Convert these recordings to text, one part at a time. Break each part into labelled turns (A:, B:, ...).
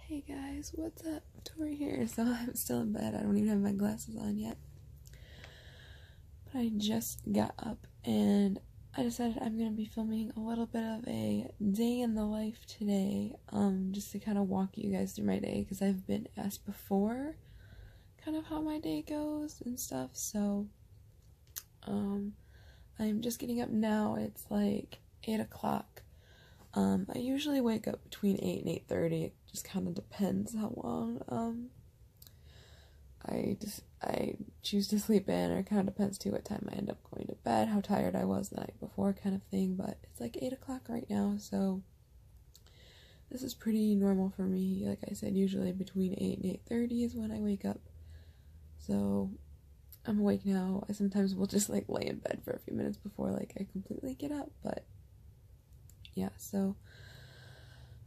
A: Hey guys, what's up? Tori here. So I'm still in bed. I don't even have my glasses on yet. But I just got up and I decided I'm going to be filming a little bit of a day in the life today. Just to kind of walk you guys through my day because I've been asked before kind of how my day goes and stuff. So I'm just getting up now. It's like 8 o'clock. I usually wake up between 8 and 8:30. It just kind of depends how long I choose to sleep in, or it kind of depends too what time I end up going to bed, how tired I was the night before kind of thing. But it's like 8 o'clock right now, so this is pretty normal for me. Like I said, usually between 8 and 8:30 is when I wake up. So I'm awake now. I sometimes will just like lay in bed for a few minutes before like I completely get up, but yeah, so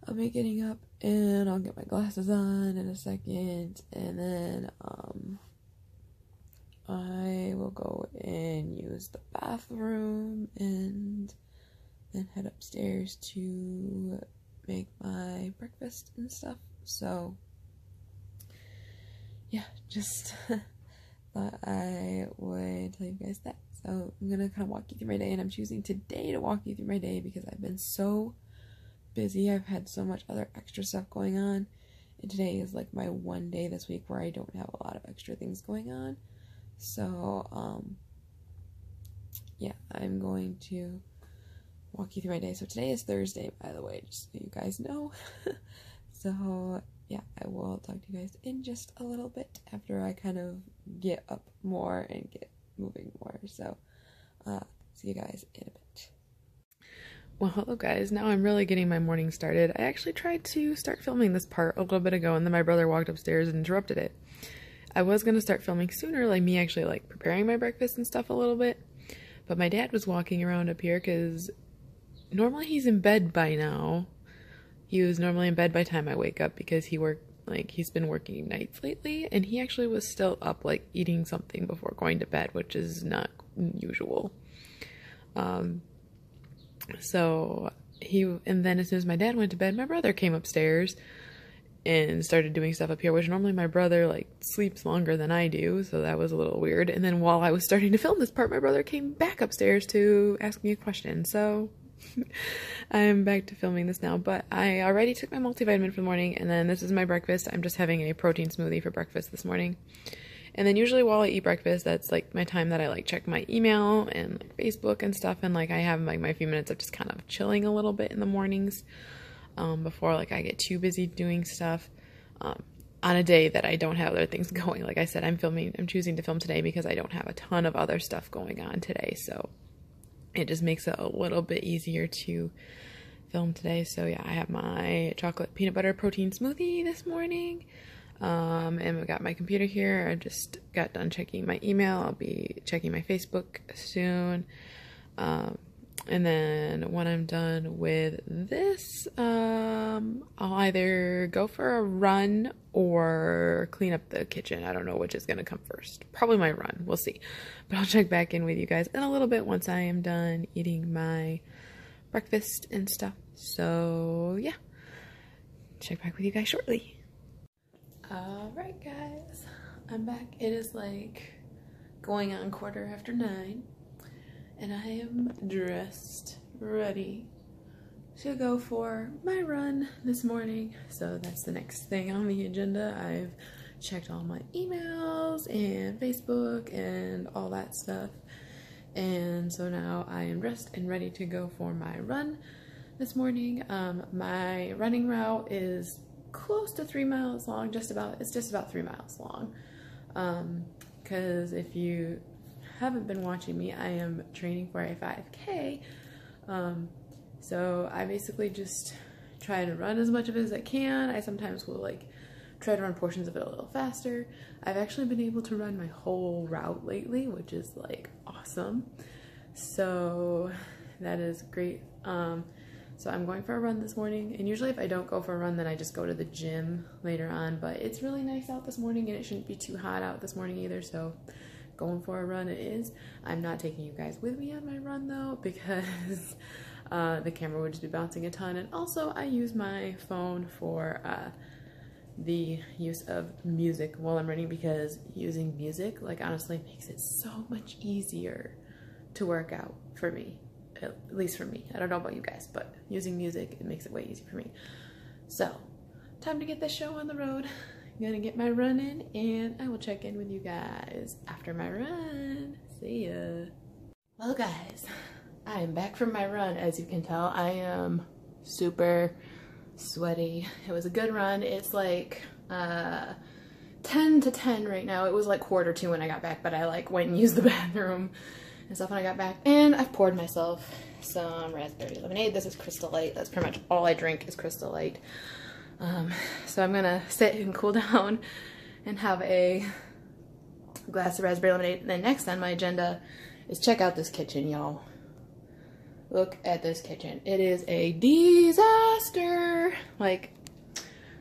A: I'll be getting up and I'll get my glasses on in a second, and then I will go and use the bathroom and then head upstairs to make my breakfast and stuff. So yeah, just thought I would tell you guys that. So I'm gonna kind of walk you through my day, and I'm choosing today to walk you through my day because I've been so busy. I've had so much other extra stuff going on, and today is like my one day this week where I don't have a lot of extra things going on. So yeah, I'm going to walk you through my day. So today is Thursday, by the way, just so you guys know. So yeah, I will talk to you guys in just a little bit after I kind of get up more and get moving more. So see you guys in a bit. Well, hello guys. Now I'm really getting my morning started. I actually tried to start filming this part a little bit ago, and then my brother walked upstairs and interrupted it. I was going to start filming sooner, like me actually like preparing my breakfast and stuff a little bit, but my dad was walking around up here because normally he's in bed by now. He was normally in bed by the time I wake up because he's been working nights lately, and he actually was still up like eating something before going to bed, which is not usual. And then as soon as my dad went to bed, my brother came upstairs and started doing stuff up here, which normally my brother like sleeps longer than I do, so that was a little weird. And then while I was starting to film this part, my brother came back upstairs to ask me a question, so I'm back to filming this now. But I already took my multivitamin for the morning, and then this is my breakfast. I'm just having a protein smoothie for breakfast this morning. And then usually while I eat breakfast, that's like my time that I like check my email and like Facebook and stuff, and like I have like my few minutes of just kind of chilling a little bit in the mornings before like I get too busy doing stuff on a day that I don't have other things going. Like I said, I'm choosing to film today because I don't have a ton of other stuff going on today, so it just makes it a little bit easier to film today. So yeah, I have my chocolate peanut butter protein smoothie this morning. And I've got my computer here. I just got done checking my email. I'll be checking my Facebook soon. And then when I'm done with this, I'll either go for a run or clean up the kitchen. I don't know which is going to come first. Probably my run. We'll see. But I'll check back in with you guys in a little bit once I am done eating my breakfast and stuff. So yeah, check back with you guys shortly. Alright guys, I'm back. It is like going on 9:15, and I am dressed, ready to go for my run this morning. So that's the next thing on the agenda. I've checked all my emails and Facebook and all that stuff, and so now I am dressed and ready to go for my run this morning. My running route is close to 3 miles long, it's just about 3 miles long, because if you haven't been watching me, I am training for a 5K, so I basically just try to run as much of it as I can. I sometimes will like try to run portions of it a little faster. I've actually been able to run my whole route lately, which is like awesome, so that is great. So I'm going for a run this morning, and usually if I don't go for a run, then I just go to the gym later on, but it's really nice out this morning, and it shouldn't be too hot out this morning either, so going for a run it is. I'm not taking you guys with me on my run though, because the camera would just be bouncing a ton, and also I use my phone for the use of music while I'm running, because using music, like, honestly makes it so much easier to work out for me, at least for me. I don't know about you guys, but using music, it makes it way easier for me. So, time to get this show on the road. I'm gonna get my run in, and I will check in with you guys after my run. See ya. Well guys, I am back from my run. As you can tell, I am super sweaty. It was a good run. It's like 10 to 10 right now. It was like 1:45 when I got back, but I like went and used the bathroom and stuff when I got back, and I've poured myself some raspberry lemonade. This is Crystal Light. That's pretty much all I drink is Crystal Light. So I'm gonna sit and cool down and have a glass of raspberry lemonade. And then next on my agenda is check out this kitchen, y'all. Look at this kitchen. It is a disaster. Like,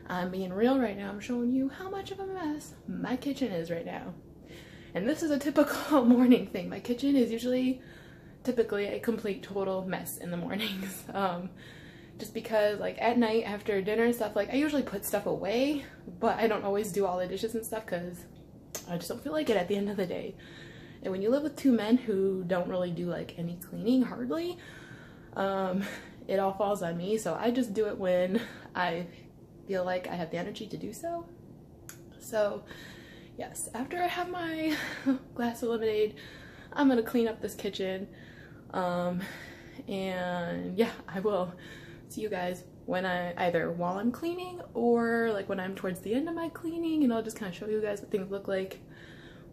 A: I'm being real right now. I'm showing you how much of a mess my kitchen is right now. And this is a typical morning thing. My kitchen is usually typically a complete total mess in the mornings. Just because, like, at night after dinner and stuff, like, I usually put stuff away, but I don't always do all the dishes and stuff because I just don't feel like it at the end of the day. And when you live with two men who don't really do like any cleaning hardly, it all falls on me. So I just do it when I feel like I have the energy to do so. So yes, after I have my glass of lemonade, I'm gonna clean up this kitchen. And yeah, I will see you guys when either while I'm cleaning or like when I'm towards the end of my cleaning, and I'll just kind of show you guys what things look like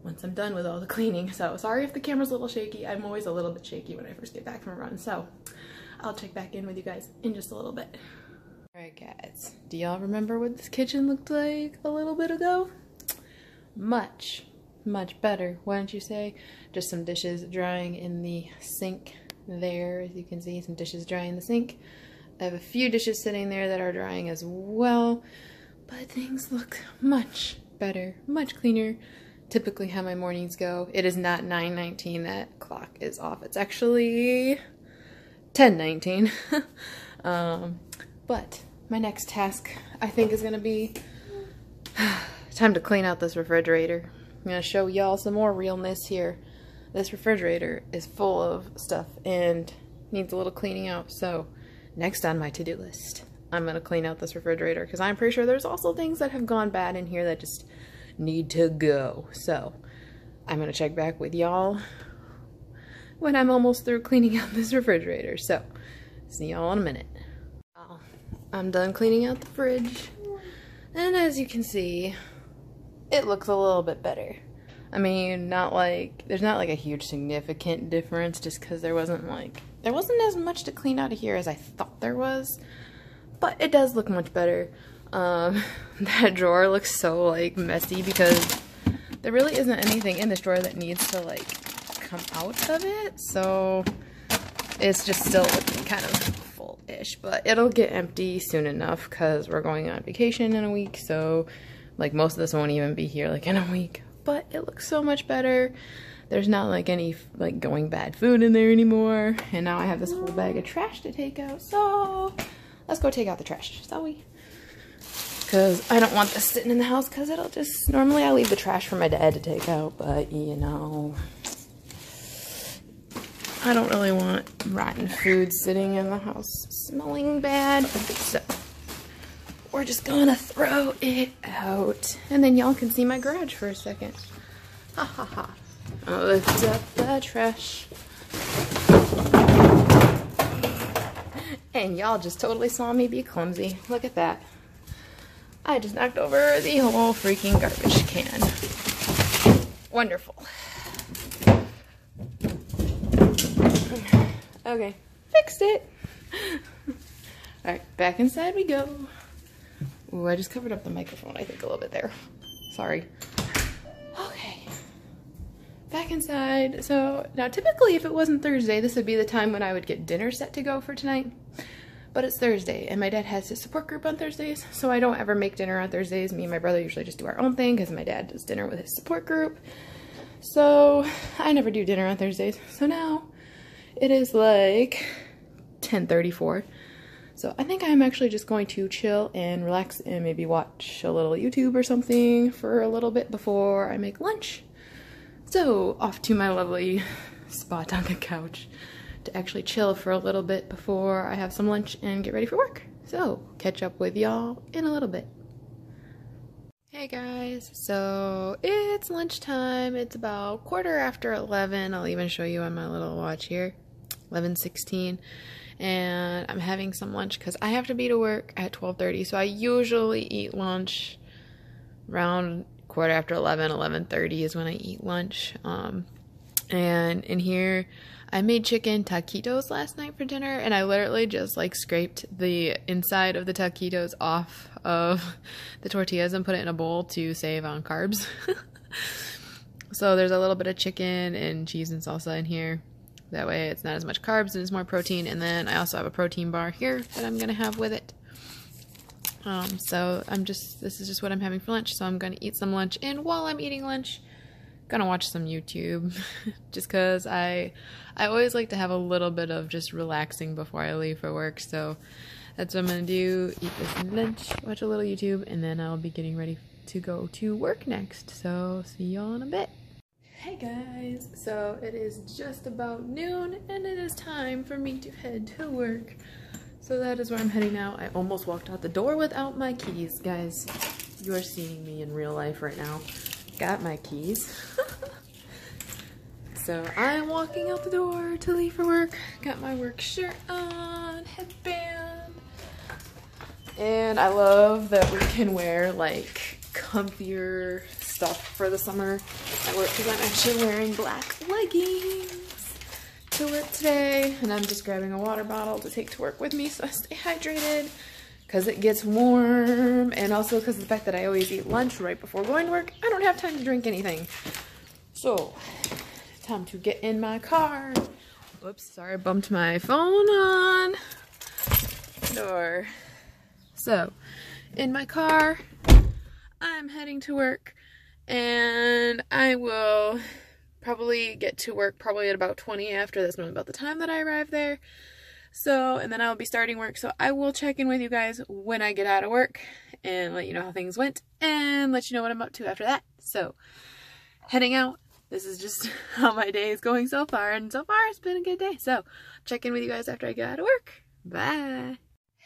A: once I'm done with all the cleaning. So sorry if the camera's a little shaky. I'm always a little bit shaky when I first get back from a run. So I'll check back in with you guys in just a little bit. Alright guys, do y'all remember what this kitchen looked like a little bit ago? Much better, wouldn't you say? Just some dishes drying in the sink there. As you can see, some dishes drying in the sink. I have a few dishes sitting there that are drying as well, but things look much better, much cleaner. Typically how my mornings go. It is not 9:19, that clock is off. It's actually 10:19. But my next task, I think, is gonna be time to clean out this refrigerator. I'm gonna show y'all some more realness here. This refrigerator is full of stuff and needs a little cleaning out. So next on my to-do list, I'm gonna clean out this refrigerator because I'm pretty sure there's also things that have gone bad in here that just need to go. So I'm gonna check back with y'all when I'm almost through cleaning out this refrigerator. So see y'all in a minute. I'm done cleaning out the fridge, and as you can see, it looks a little bit better. I mean, there's not like a huge significant difference, just because there wasn't as much to clean out of here as I thought there was, but it does look much better. That drawer looks so like messy because there really isn't anything in this drawer that needs to like come out of it, so it's just still looking kind of full-ish, but it'll get empty soon enough because we're going on vacation in a week, so like most of this won't even be here like in a week. But it looks so much better. There's not like any like going bad food in there anymore, and now I have this whole bag of trash to take out, so let's go take out the trash, shall we? Because I don't want this sitting in the house, because it'll just, normally I leave the trash for my dad to take out, but you know, I don't really want rotten food sitting in the house smelling bad, so we're just gonna throw it out. And then y'all can see my garage for a second. Ha ha ha. I'll lift up the trash. And y'all just totally saw me be clumsy. Look at that. I just knocked over the whole freaking garbage can. Wonderful. Okay, fixed it. Alright, back inside we go. Ooh, I just covered up the microphone, I think, a little bit there. Sorry. Okay. Back inside. So, now typically if it wasn't Thursday, this would be the time when I would get dinner set to go for tonight. But it's Thursday, and my dad has his support group on Thursdays, so I don't ever make dinner on Thursdays. Me and my brother usually just do our own thing, because my dad does dinner with his support group. So, I never do dinner on Thursdays. So now, it is like 10:34.
B: So I think I'm actually just going to chill and relax and maybe watch a little YouTube or something for a little bit before I make lunch. So off to my lovely spot on the couch to actually chill for a little bit before I have some lunch and get ready for work. So catch up with y'all in a little bit. Hey guys, so it's lunchtime. It's about 11:15. I'll even show you on my little watch here, 11:16. And I'm having some lunch because I have to be to work at 12:30. So I usually eat lunch around 11:15, 11:30 is when I eat lunch. And in here, I made chicken taquitos last night for dinner, and I literally just like scraped the inside of the taquitos off of the tortillas and put it in a bowl to save on carbs. So there's a little bit of chicken and cheese and salsa in here. That way it's not as much carbs and it's more protein. And then I also have a protein bar here that I'm gonna have with it. So this is just what I'm having for lunch. So I'm gonna eat some lunch, and while I'm eating lunch, gonna watch some YouTube just because I always like to have a little bit of just relaxing before I leave for work. So that's what I'm gonna do, eat this lunch, watch a little YouTube, and then I'll be getting ready to go to work next. So see y'all in a bit. Hey guys, so it is just about noon and it is time for me to head to work. So that is where I'm heading now. I almost walked out the door without my keys. Guys, you are seeing me in real life right now. Got my keys. So I'm walking out the door to leave for work. Got my work shirt on, headband. And I love that we can wear like comfier stuff for the summer at work because I'm actually wearing black leggings to work today, and I'm just grabbing a water bottle to take to work with me so I stay hydrated because it gets warm, and also because of the fact that I always eat lunch right before going to work. I don't have time to drink anything. So time to get in my car. Whoops, sorry, I bumped my phone on the door. So in my car, I'm heading to work, and I will probably get to work probably at about 20 after. That's about the time that I arrive there. So, and then I'll be starting work. So I will check in with you guys when I get out of work and let you know how things went and let you know what I'm up to after that. So heading out. This is just how my day is going so far, and so far it's been a good day. So check in with you guys after I get out of work. Bye.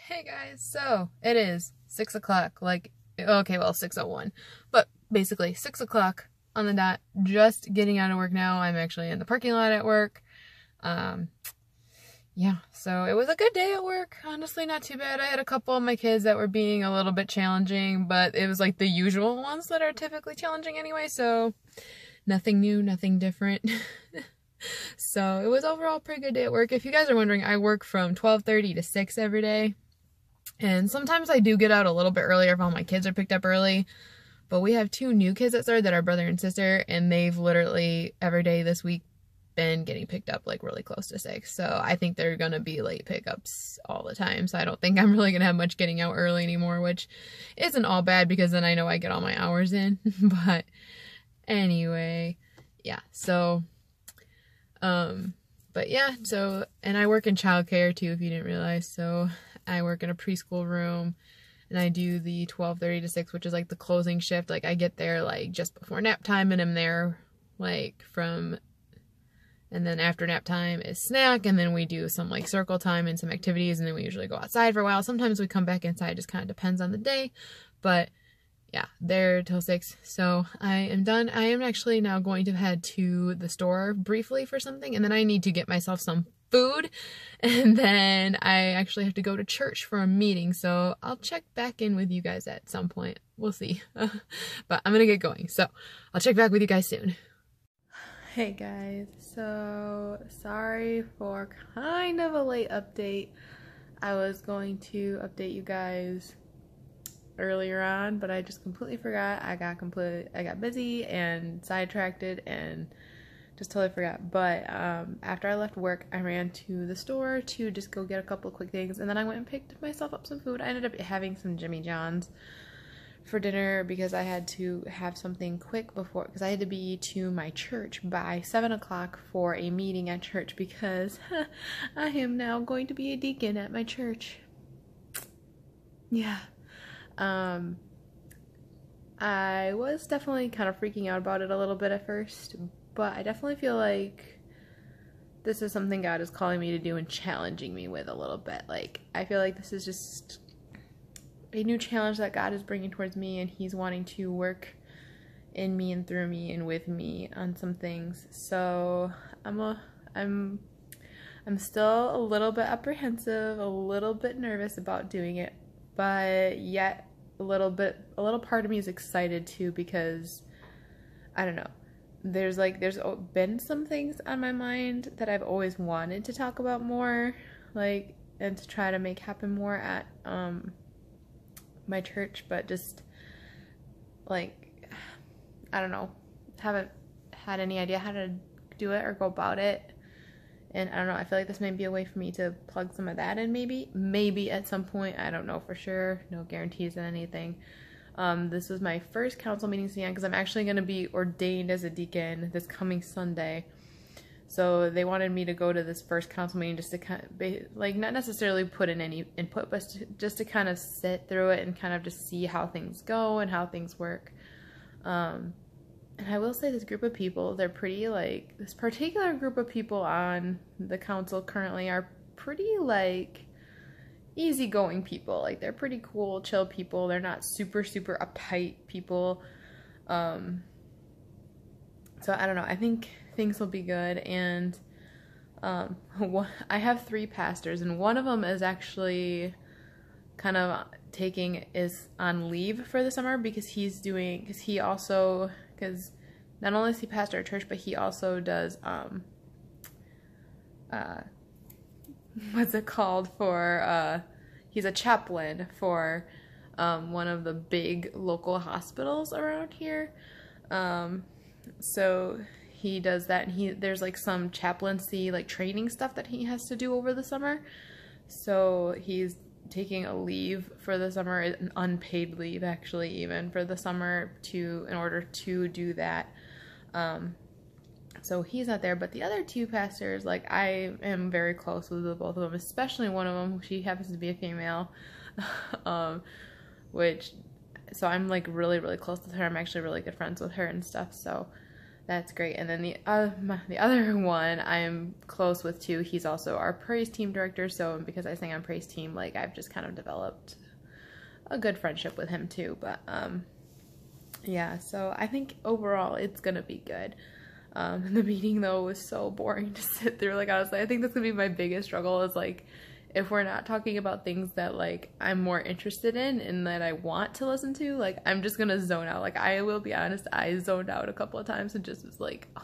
B: Hey guys, so it is 6 o'clock, like, okay, well, 6:01, but basically 6 o'clock on the dot, just getting out of work now. I'm actually in the parking lot at work. Yeah, so it was a good day at work. Honestly, not too bad. I had a couple of my kids that were being a little bit challenging, but it was like the usual ones that are typically challenging anyway, so nothing new, nothing different. So it was overall a pretty good day at work. If you guys are wondering, I work from 12:30 to 6 every day. And sometimes I do get out a little bit earlier if all my kids are picked up early. But we have 2 new kids that started that are brother and sister, and they've literally every day this week been getting picked up like really close to 6. So I think they're gonna be late pickups all the time. So I don't think I'm really gonna have much getting out early anymore, which isn't all bad because then I know I get all my hours in. But anyway, yeah, so but yeah, so, and I work in childcare too, if you didn't realize. So I work in a preschool room, and I do the 12:30 to 6, which is like the closing shift. Like I get there like just before nap time, and I'm there like from, and then after nap time is snack, and then we do some like circle time and some activities, and then we usually go outside for a while. Sometimes we come back inside, just kind of depends on the day. But yeah, there till 6. So I am done. I am actually now going to head to the store briefly for something, and then I need to get myself some food, and then I actually have to go to church for a meeting. So I'll check back in with you guys at some point. We'll see. But I'm gonna get going. So I'll check back with you guys soon. Hey guys, so sorry for kind of a late update. I was going to update you guys earlier on, but I just completely forgot. I got busy and sidetracked and just totally forgot. But after I left work, I ran to the store to just go get a couple of quick things, and then I went and picked myself up some food. I ended up having some Jimmy John's for dinner because I had to have something quick before, because I had to be to my church by 7 o'clock for a meeting at church, because I am now going to be a deacon at my church. Yeah. I was definitely kind of freaking out about it a little bit at first, but I definitely feel like this is something God is calling me to do and challenging me with a little bit. Like, I feel like this is just a new challenge that God is bringing towards me, and He's wanting to work in me and through me and with me on some things. So I'm still a little bit apprehensive, a little bit nervous about doing it, but yet a little part of me is excited too, because I don't know. There's been some things on my mind that I've always wanted to talk about more, like, and to try to make happen more at my church, but just like, I don't know, haven't had any idea how to do it or go about it. And I don't know, I feel like this may be a way for me to plug some of that in, maybe at some point. I don't know for sure, no guarantees on anything. This was my first council meeting again, because I'm actually going to be ordained as a deacon this coming Sunday. So they wanted me to go to this first council meeting just to kind of, like, not necessarily put in any input, but just to kind of sit through it and kind of just see how things go and how things work. And I will say this group of people, they're pretty, like, this particular group of people on the council currently are pretty, like, easygoing people. Like, they're pretty cool, chill people. They're not super, super uptight people. So I don't know. I think things will be good. And I have 3 pastors, and one of them is actually kind of is on leave for the summer, because because not only does he pastor our church, but he also does, what's it called, he's a chaplain for, one of the big local hospitals around here. So he does that, and there's like some chaplaincy, like, training stuff that he has to do over the summer. So he's taking a leave for the summer, an unpaid leave actually, even for the summer, in order to do that. So he's not there, but the other 2 pastors, like, I am very close with both of them, especially one of them. She happens to be a female, so I'm like really, really close with her. I'm actually really good friends with her and stuff, so that's great. And then the other one I am close with too. He's also our praise team director. So because I sing on praise team, like, I've just kind of developed a good friendship with him too. But yeah, so I think overall it's gonna be good. The meeting though was so boring to sit through. Like, honestly, I think that's gonna be my biggest struggle, is like, if we're not talking about things that, like, I'm more interested in and that I want to listen to, like, I'm just gonna zone out. Like, I will be honest, I zoned out a couple of times and just was like, oh.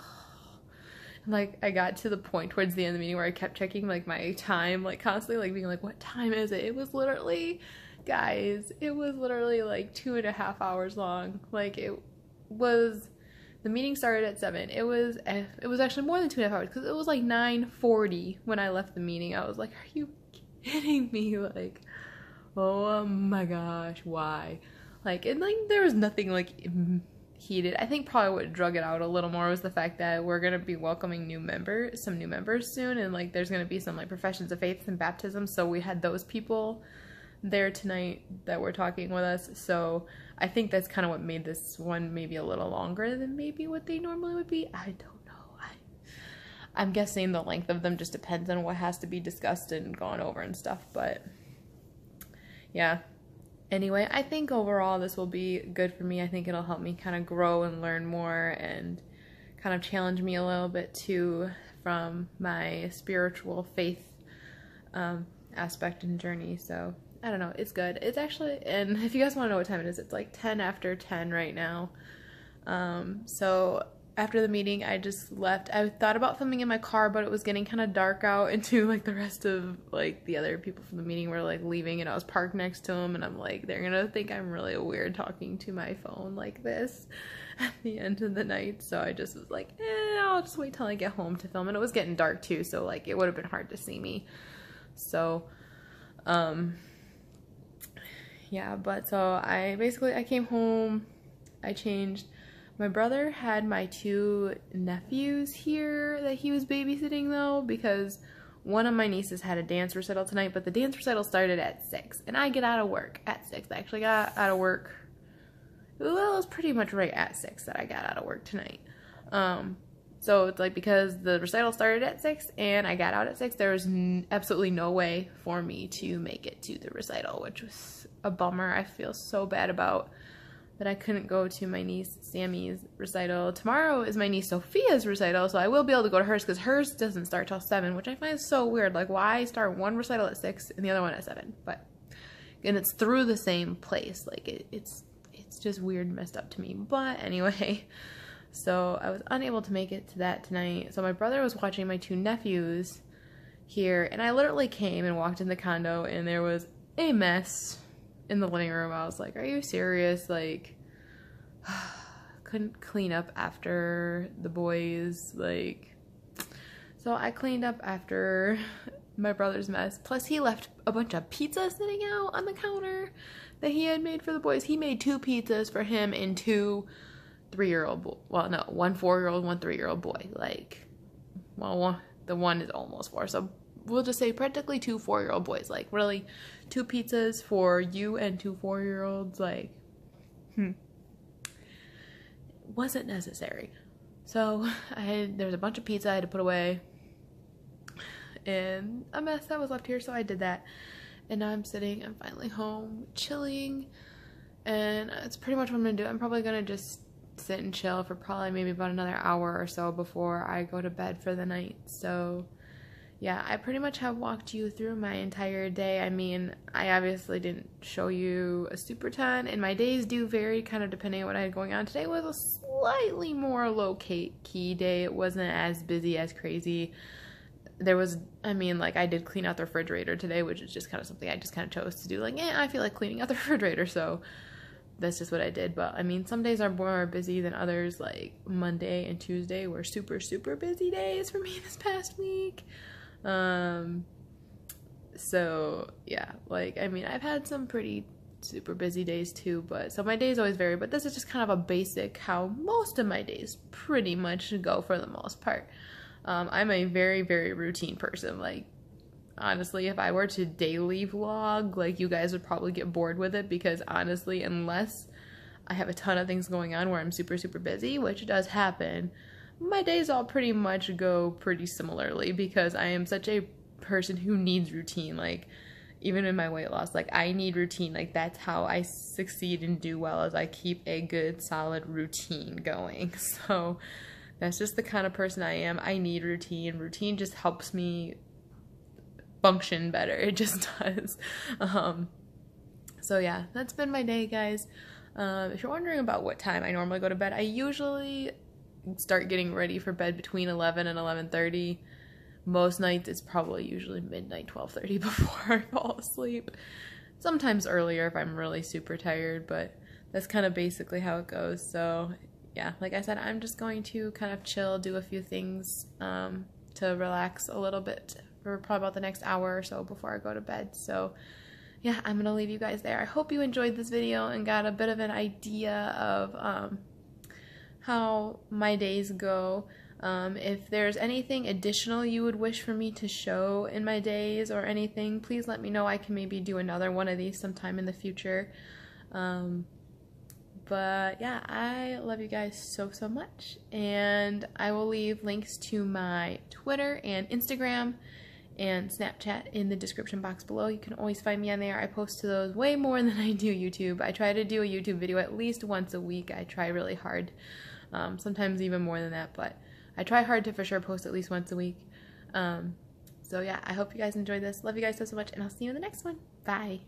B: And, like, I got to the point towards the end of the meeting where I kept checking, like, my time, like, constantly, like, being like, what time is it? It was literally, guys, like 2.5 hours long. Like, the meeting started at 7. It was actually more than 2.5 hours, because it was like 9:40 when I left the meeting. I was like, are you kidding me? Like, oh my gosh, why? Like, and like, there was nothing like heated. I think probably what drug it out a little more was the fact that we're gonna be welcoming some new members soon, and like, there's gonna be some like professions of faith and baptism. So we had those people there tonight that were talking with us. So I think that's kind of what made this one maybe a little longer than maybe what they normally would be. I don't know. I'm guessing the length of them just depends on what has to be discussed and gone over and stuff, but yeah. Anyway, I think overall this will be good for me. I think it'll help me kind of grow and learn more, and kind of challenge me a little bit too from my spiritual faith aspect and journey. So I don't know, it's good. It's actually, and if you guys want to know what time it is, it's like 10 after 10 right now. So after the meeting, I just left. I thought about filming in my car, but it was getting kind of dark out, and too, like, the rest of, like, the other people from the meeting were, like, leaving, and I was parked next to them, and I'm like, they're gonna think I'm really weird talking to my phone like this at the end of the night. So I just was like, I'll just wait till I get home to film. And it was getting dark too, so, like, it would have been hard to see me. So yeah, but so I came home, I changed. My brother had my 2 nephews here that he was babysitting though, because one of my nieces had a dance recital tonight, but the dance recital started at 6, and I get out of work at 6. I actually got out of work, well, it was pretty much right at 6 that I got out of work tonight. So it's like, because the recital started at 6 and I got out at 6, there was absolutely no way for me to make it to the recital, which was a bummer. I feel so bad about that I couldn't go to my niece Sammy's recital. Tomorrow is my niece Sophia's recital, so I will be able to go to hers, because hers doesn't start till 7, which I find so weird. Like, why start one recital at 6 and the other one at 7? But, and it's through the same place. Like, it's just weird and messed up to me. But anyway, so I was unable to make it to that tonight. So my brother was watching my 2 nephews here, and I literally came and walked in the condo, and there was a mess in the living room. I was like, are you serious? Like, couldn't clean up after the boys. Like, so I cleaned up after my brother's mess. Plus, he left a bunch of pizza sitting out on the counter that he had made for the boys. He made 2 pizzas for him and 2 3-year-old, well, no, 1 4-year-old, 1 3-year-old boy. Like, well, the one is almost 4, so we'll just say practically 2 4-year-old boys. Like, really, 2 pizzas for you and 2 4-year-olds, like, wasn't necessary. So there was a bunch of pizza I had to put away, and a mess that was left here, so I did that. And now I'm finally home, chilling, and it's pretty much what I'm gonna do. I'm probably gonna just sit and chill for probably maybe about another hour or so before I go to bed for the night. So yeah, I pretty much have walked you through my entire day. I mean, I obviously didn't show you a super ton, and my days do vary kind of depending on what I had going on. Today was a slightly more low-key day. It wasn't as busy, as crazy. There was, I mean, like, I did clean out the refrigerator today, which is just kind of something I just kind of chose to do. Like, I feel like cleaning out the refrigerator, so that's just what I did. But, I mean, some days are more busy than others. Like, Monday and Tuesday were super, super busy days for me this past week. So, yeah, like, I mean, I've had some pretty super busy days, too, but, so my days always vary, but this is just kind of a basic how most of my days pretty much go for the most part. I'm a very, very routine person. Like, honestly, if I were to daily vlog, like, you guys would probably get bored with it, because honestly, unless I have a ton of things going on where I'm super, super busy, which does happen, my days all pretty much go pretty similarly, because I am such a person who needs routine. Like, even in my weight loss, like, I need routine. Like, that's how I succeed and do well, as I keep a good, solid routine going. So that's just the kind of person I am. I need routine. Routine just helps me function better. It just does. So yeah, that's been my day, guys. If you're wondering about what time I normally go to bed, I usually start getting ready for bed between 11 and 11:30. Most nights it's probably usually midnight, 12:30 before I fall asleep. Sometimes earlier if I'm really super tired, but that's kind of basically how it goes. So yeah, like I said, I'm just going to kind of chill, do a few things to relax a little bit for probably about the next hour or so before I go to bed. So yeah, I'm going to leave you guys there. I hope you enjoyed this video and got a bit of an idea of how my days go. If there's anything additional you would wish for me to show in my days or anything, please let me know. I can maybe do another one of these sometime in the future. But yeah, I love you guys so, so much, and I will leave links to my Twitter and Instagram and Snapchat in the description box below. You can always find me on there. I post to those way more than I do YouTube. I try to do a YouTube video at least once a week. I try really hard, sometimes even more than that, but I try hard to for sure post at least once a week. So yeah, I hope you guys enjoyed this. Love you guys so, so much, and I'll see you in the next one. Bye.